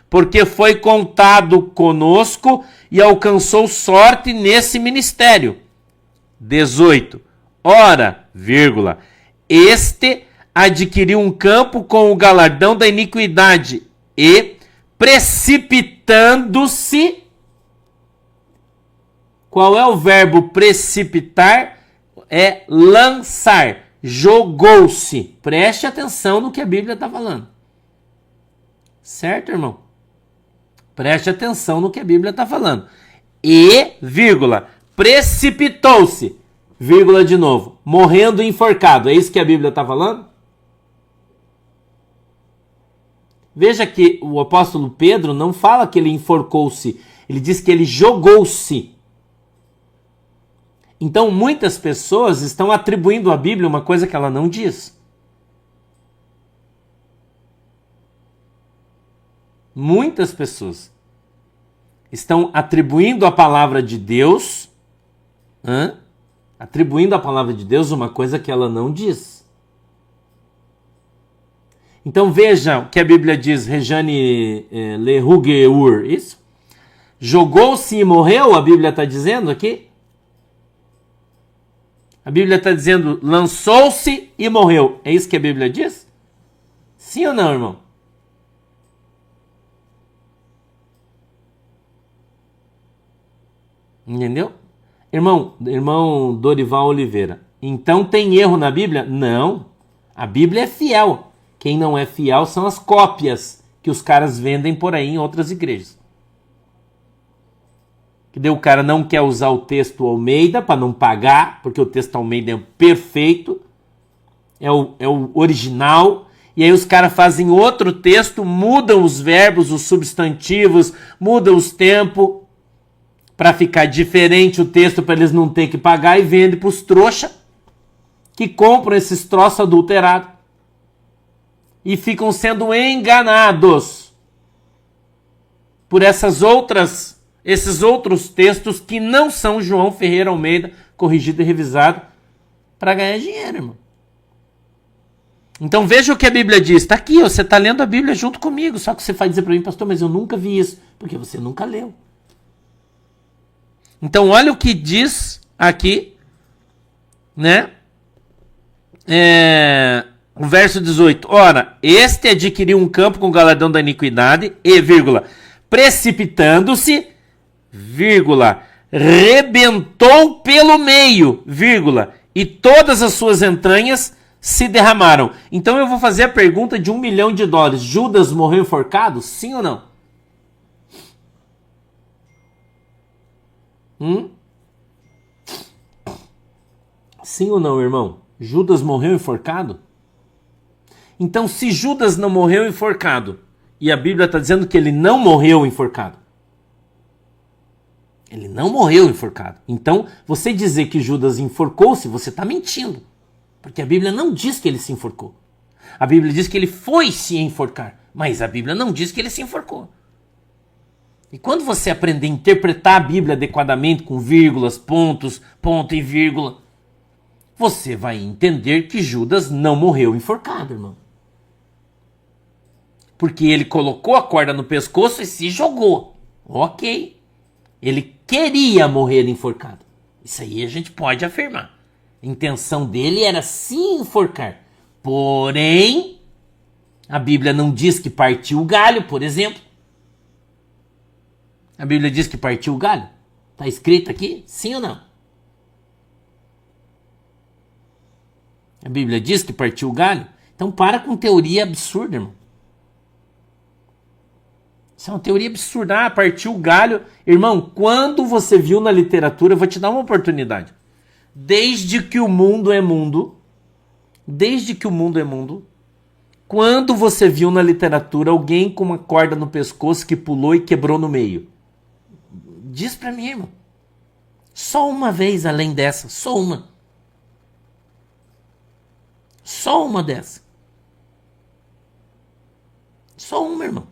porque foi contado conosco e alcançou sorte nesse ministério. 18. Ora, vírgula, este adquiriu um campo com o galardão da iniquidade e, precipitando-se, qual é o verbo precipitar? É lançar, jogou-se. Preste atenção no que a Bíblia está falando. Certo, irmão? Preste atenção no que a Bíblia está falando. E, vírgula, precipitou-se, vírgula de novo, morrendo enforcado. É isso que a Bíblia está falando? Veja que o apóstolo Pedro não fala que ele enforcou-se, ele diz que ele jogou-se. Então muitas pessoas estão atribuindo à Bíblia uma coisa que ela não diz. Muitas pessoas estão atribuindo à palavra de Deus, uma coisa que ela não diz. Então veja o que a Bíblia diz, Rejane Le Hugueur, isso? Jogou-se e morreu, a Bíblia está dizendo aqui? A Bíblia está dizendo, lançou-se e morreu. É isso que a Bíblia diz? Sim ou não, irmão? Entendeu? Irmão Dorival Oliveira. Então tem erro na Bíblia? Não. A Bíblia é fiel. Quem não é fiel são as cópias que os caras vendem por aí em outras igrejas. Que daí o cara não quer usar o texto Almeida para não pagar, porque o texto Almeida é perfeito, é o original, e aí os caras fazem outro texto, mudam os verbos, os substantivos, mudam os tempos, para ficar diferente o texto, para eles não ter que pagar, e vendem para os trouxa que compram esses troços adulterados e ficam sendo enganados por esses outros textos que não são João Ferreira Almeida, corrigido e revisado, para ganhar dinheiro, irmão. Então veja o que a Bíblia diz. Está aqui, você está lendo a Bíblia junto comigo, só que você vai dizer para mim, pastor, mas eu nunca vi isso, porque você nunca leu. Então olha o que diz aqui, né? O verso 18. Ora, este adquiriu um campo com o galardão da iniquidade e, vírgula, precipitando-se, vírgula, rebentou pelo meio, vírgula, e todas as suas entranhas se derramaram. Então eu vou fazer a pergunta de $1 milhão. Judas morreu enforcado? Sim ou não? Sim ou não, irmão? Judas morreu enforcado? Então, se Judas não morreu enforcado, e a Bíblia está dizendo que ele não morreu enforcado, ele não morreu enforcado. Então, você dizer que Judas enforcou-se, você está mentindo. Porque a Bíblia não diz que ele se enforcou. A Bíblia diz que ele foi se enforcar, mas a Bíblia não diz que ele se enforcou. E quando você aprender a interpretar a Bíblia adequadamente, com vírgulas, pontos, ponto e vírgula, você vai entender que Judas não morreu enforcado, irmão. Porque ele colocou a corda no pescoço e se jogou. Ok. Ele queria morrer enforcado. Isso aí a gente pode afirmar. A intenção dele era se enforcar. Porém, a Bíblia não diz que partiu o galho, por exemplo. A Bíblia diz que partiu o galho? Está escrito aqui? Sim ou não? A Bíblia diz que partiu o galho? Então para com teoria absurda, irmão. Isso é uma teoria absurda. Partiu o galho. Irmão, quando você viu na literatura, eu vou te dar uma oportunidade. Desde que o mundo é mundo, quando você viu na literatura alguém com uma corda no pescoço que pulou e quebrou no meio? Diz pra mim, irmão. Só uma vez além dessa, só uma. Só uma dessa. Só uma, irmão.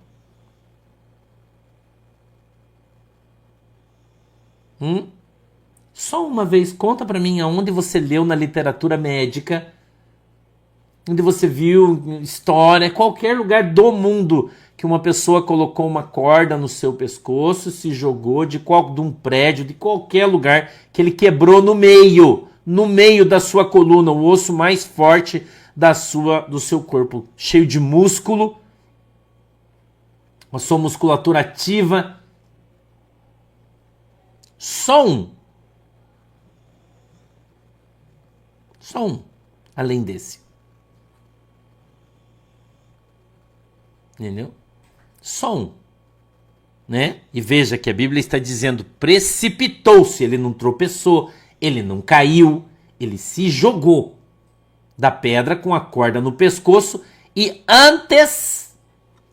Só uma vez, conta pra mim aonde você leu na literatura médica, onde você viu história, qualquer lugar do mundo, que uma pessoa colocou uma corda no seu pescoço, se jogou de um prédio, de qualquer lugar, que ele quebrou no meio da sua coluna, o osso mais forte do seu corpo, cheio de músculo, a sua musculatura ativa. Só um, além desse. Entendeu? Só um. Né? E veja que a Bíblia está dizendo, precipitou-se, ele não tropeçou, ele não caiu, ele se jogou da pedra com a corda no pescoço e antes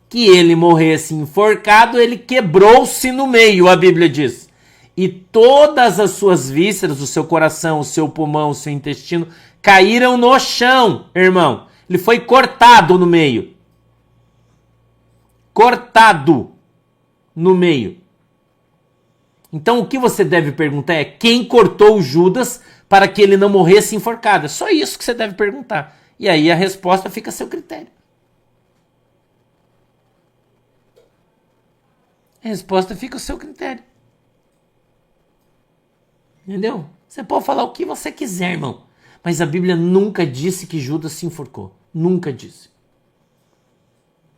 que ele morresse enforcado, ele quebrou-se no meio, a Bíblia diz. E todas as suas vísceras, o seu coração, o seu pulmão, o seu intestino, caíram no chão, irmão. Ele foi cortado no meio. Cortado no meio. Então o que você deve perguntar é quem cortou Judas para que ele não morresse enforcado. É só isso que você deve perguntar. E aí a resposta fica a seu critério. A resposta fica ao seu critério. Entendeu? Você pode falar o que você quiser, irmão. Mas a Bíblia nunca disse que Judas se enforcou. Nunca disse.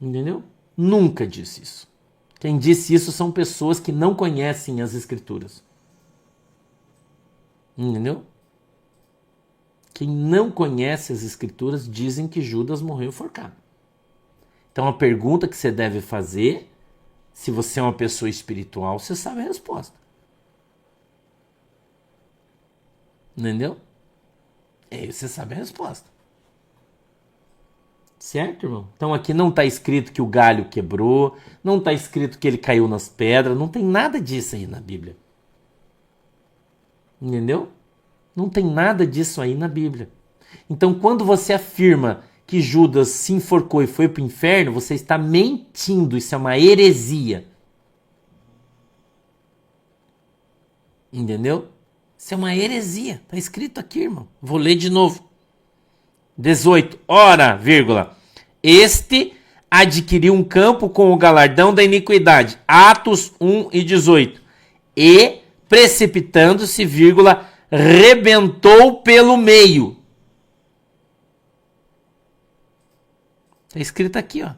Entendeu? Nunca disse isso. Quem disse isso são pessoas que não conhecem as Escrituras. Entendeu? Quem não conhece as Escrituras dizem que Judas morreu enforcado. Então a pergunta que você deve fazer, se você é uma pessoa espiritual, você sabe a resposta. Entendeu? Aí você sabe a resposta. Certo, irmão? Então aqui não está escrito que o galho quebrou, não está escrito que ele caiu nas pedras, não tem nada disso aí na Bíblia. Entendeu? Não tem nada disso aí na Bíblia. Então quando você afirma que Judas se enforcou e foi para o inferno, você está mentindo, isso é uma heresia. Entendeu? Isso é uma heresia. Está escrito aqui, irmão. Vou ler de novo. 18. Ora, vírgula, este adquiriu um campo com o galardão da iniquidade. Atos 1 e 18. E, precipitando-se, vírgula, rebentou pelo meio. Está escrito aqui, ó.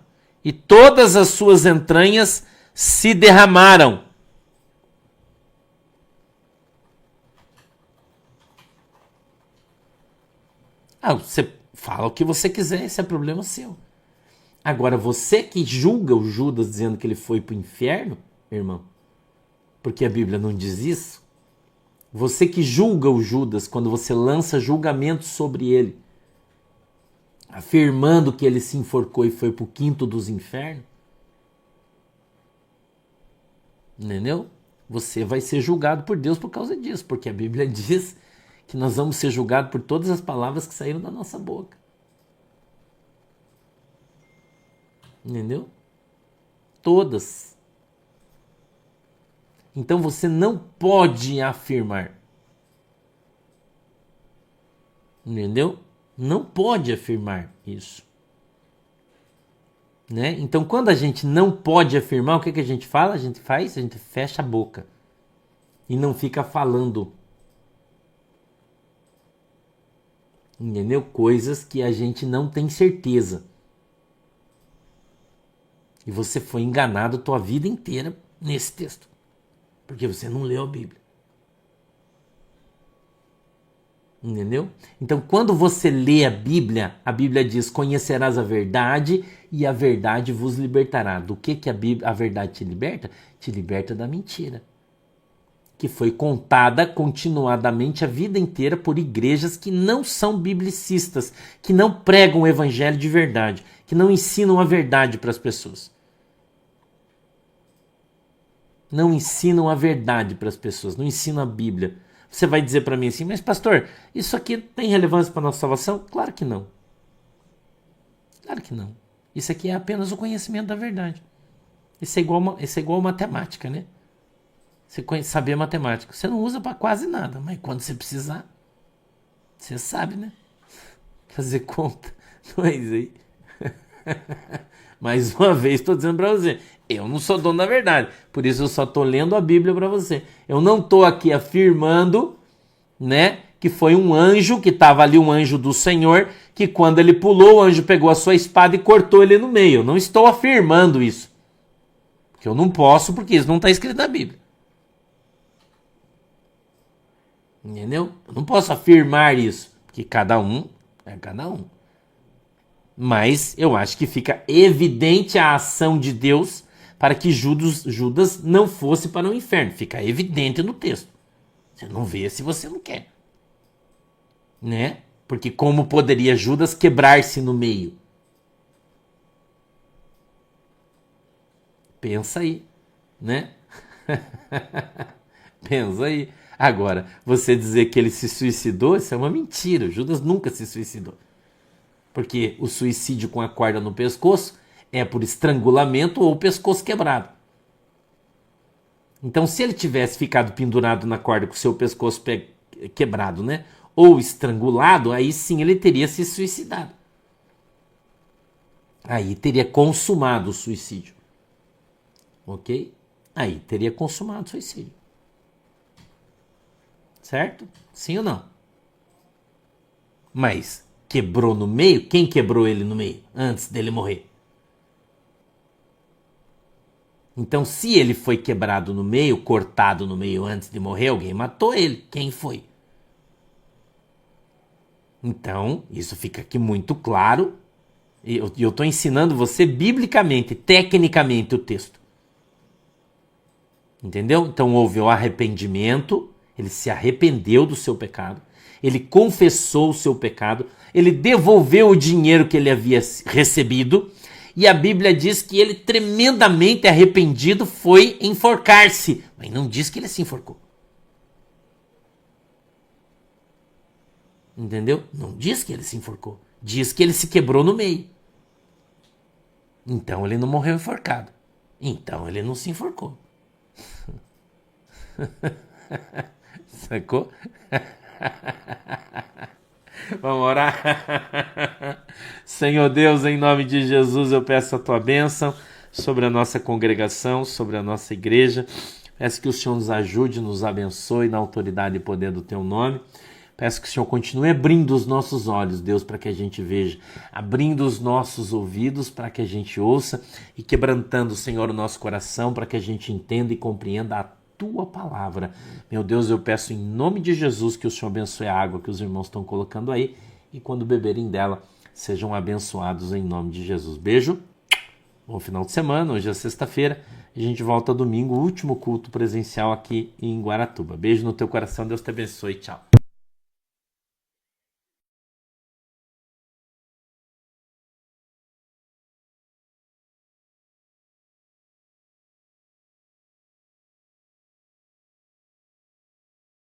E todas as suas entranhas se derramaram. Você fala o que você quiser, esse é problema seu. Agora, você que julga o Judas dizendo que ele foi para o inferno, irmão, porque a Bíblia não diz isso, você que julga o Judas quando você lança julgamento sobre ele, afirmando que ele se enforcou e foi para o quinto dos infernos, entendeu? Você vai ser julgado por Deus por causa disso, porque a Bíblia diz que nós vamos ser julgados por todas as palavras que saíram da nossa boca. Entendeu? Todas. Então você não pode afirmar. Entendeu? Não pode afirmar isso. Né? Então quando a gente não pode afirmar, o que a gente fala? A gente fecha a boca. E não fica falando. Entendeu? Coisas que a gente não tem certeza. E você foi enganado a tua vida inteira nesse texto. Porque você não leu a Bíblia. Entendeu? Então, quando você lê a Bíblia diz, conhecerás a verdade e a verdade vos libertará. Do que a verdade te liberta? Te liberta da mentira. Que foi contada continuadamente a vida inteira por igrejas que não são biblicistas, que não pregam o evangelho de verdade, que não ensinam a verdade para as pessoas. Não ensinam a verdade para as pessoas, não ensinam a Bíblia. Você vai dizer para mim assim, mas pastor, isso aqui tem relevância para a nossa salvação? Claro que não. Claro que não. Isso aqui é apenas o conhecimento da verdade. Isso é igual matemática, né? Você saber matemática. Você não usa para quase nada, mas quando você precisar, você sabe, né? Fazer conta. Mas aí... Mais uma vez estou dizendo para você, eu não sou dono da verdade, por isso eu só estou lendo a Bíblia para você. Eu não estou aqui afirmando, né, que foi um anjo, que estava ali um anjo do Senhor, que quando ele pulou, o anjo pegou a sua espada e cortou ele no meio. Eu não estou afirmando isso. Porque eu não posso, porque isso não está escrito na Bíblia. Entendeu? Eu não posso afirmar isso, porque cada um é cada um. Mas eu acho que fica evidente a ação de Deus para que Judas não fosse para o inferno. Fica evidente no texto. Você não vê se você não quer. Né? Porque como poderia Judas quebrar-se no meio? Pensa aí, né? Pensa aí. Agora, você dizer que ele se suicidou, isso é uma mentira. O Judas nunca se suicidou. Porque o suicídio com a corda no pescoço é por estrangulamento ou pescoço quebrado. Então, se ele tivesse ficado pendurado na corda com o seu pescoço quebrado, né? Ou estrangulado, aí sim ele teria se suicidado. Aí teria consumado o suicídio. Ok? Aí teria consumado o suicídio. Certo? Sim ou não? Mas quebrou no meio? Quem quebrou ele no meio antes dele morrer? Então, se ele foi quebrado no meio, cortado no meio antes de morrer, alguém matou ele. Quem foi? Então, isso fica aqui muito claro. E eu estou ensinando você biblicamente, tecnicamente, o texto. Entendeu? Então, houve o arrependimento, ele se arrependeu do seu pecado, ele confessou o seu pecado, ele devolveu o dinheiro que ele havia recebido, e a Bíblia diz que ele, tremendamente arrependido, foi enforcar-se. Mas não diz que ele se enforcou. Entendeu? Não diz que ele se enforcou. Diz que ele se quebrou no meio. Então ele não morreu enforcado. Então ele não se enforcou. Sacou? Vamos orar? Senhor Deus, em nome de Jesus, eu peço a tua bênção sobre a nossa congregação, sobre a nossa igreja. Peço que o Senhor nos ajude, nos abençoe na autoridade e poder do teu nome. Peço que o Senhor continue abrindo os nossos olhos, Deus, para que a gente veja, abrindo os nossos ouvidos para que a gente ouça e quebrantando, Senhor, o nosso coração para que a gente entenda e compreenda a tua palavra. Meu Deus, eu peço em nome de Jesus que o Senhor abençoe a água que os irmãos estão colocando aí e quando beberem dela, sejam abençoados em nome de Jesus. Beijo, bom final de semana, hoje é sexta-feira, a gente volta domingo, último culto presencial aqui em Guaratuba. Beijo no teu coração, Deus te abençoe, tchau.